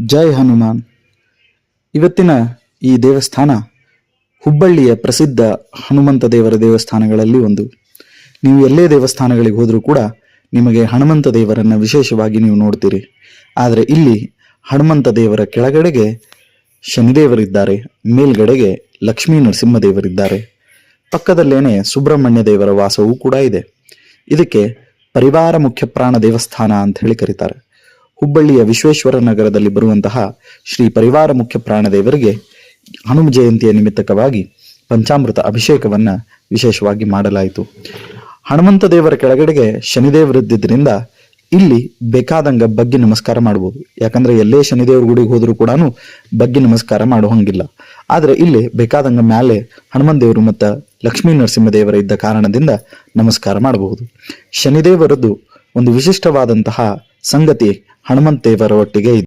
ಜೈ ಹನುಮಾನ್. ಇವತ್ತಿನ ಈ ದೇವಸ್ಥಾನ ಹುಬ್ಬಳ್ಳಿಯ ಪ್ರಸಿದ್ಧ ಹನುಮಂತ ದೇವರ ದೇವಸ್ಥಾನಗಳಲ್ಲಿ ಒಂದು. ನೀವು ಎಲ್ಲೇ ದೇವಸ್ಥಾನಗಳಿಗೆ ಹೋದರೂ ಕೂಡ ನಿಮಗೆ ಹನುಮಂತ ದೇವರನ್ನ ವಿಶೇಷವಾಗಿ ನೀವು ನೋಡ್ತೀರಿ. ಆದರೆ ಇಲ್ಲಿ ಹನುಮಂತ ದೇವರ ಕೆಳಗಡೆಗೆ ಶನಿದೇವರಿದ್ದಾರೆ, ಮೇಲ್ಗಡೆಗೆ ಲಕ್ಷ್ಮೀ ನರಸಿಂಹದೇವರಿದ್ದಾರೆ. ಪಕ್ಕದಲ್ಲೇನೆ ಸುಬ್ರಹ್ಮಣ್ಯ ದೇವರ ವಾಸವೂ ಕೂಡ ಇದೆ. ಇದಕ್ಕೆ ಪರಿವಾರ ಮುಖ್ಯ ಪ್ರಾಣ ದೇವಸ್ಥಾನ ಅಂತ ಹೇಳಿ ಕರೀತಾರೆ. ಹುಬ್ಬಳ್ಳಿಯ ವಿಶ್ವೇಶ್ವರ ನಗರದಲ್ಲಿ ಬರುವಂತಹ ಶ್ರೀ ಪರಿವಾರ ಮುಖ್ಯ ಪ್ರಾಣ ದೇವರಿಗೆ ಹನುಮ ಜಯಂತಿಯ ನಿಮಿತ್ತಕವಾಗಿ ಪಂಚಾಮೃತ ಅಭಿಷೇಕವನ್ನ ವಿಶೇಷವಾಗಿ ಮಾಡಲಾಯಿತು. ಹನುಮಂತ ದೇವರ ಕೆಳಗಡೆಗೆ ಶನಿದೇವರಿದ್ದರಿಂದ ಇಲ್ಲಿ ಬೇಕಾದಂಗ ಬಗ್ಗಿ ನಮಸ್ಕಾರ ಮಾಡಬಹುದು. ಯಾಕಂದ್ರೆ ಎಲ್ಲೇ ಶನಿದೇವ್ರ ಗುಡಿಗೆ ಹೋದ್ರೂ ಕೂಡ ಬಗ್ಗಿ ನಮಸ್ಕಾರ ಮಾಡೋ ಹಂಗಿಲ್ಲ. ಆದ್ರೆ ಇಲ್ಲಿ ಬೇಕಾದಂಗ ಮ್ಯಾಲೆ ಹನುಮಂತ ದೇವರು ಮತ್ತ ಲಕ್ಷ್ಮೀ ನರಸಿಂಹ ದೇವರ ಇದ್ದ ಕಾರಣದಿಂದ ನಮಸ್ಕಾರ ಮಾಡಬಹುದು. ಶನಿದೇವರದ್ದು ಒಂದು ವಿಶಿಷ್ಟವಾದಂತಹ ಸಂಗತಿ ಹನುಮಂತ ದೇವರ ಒಟ್ಟಿಗೆ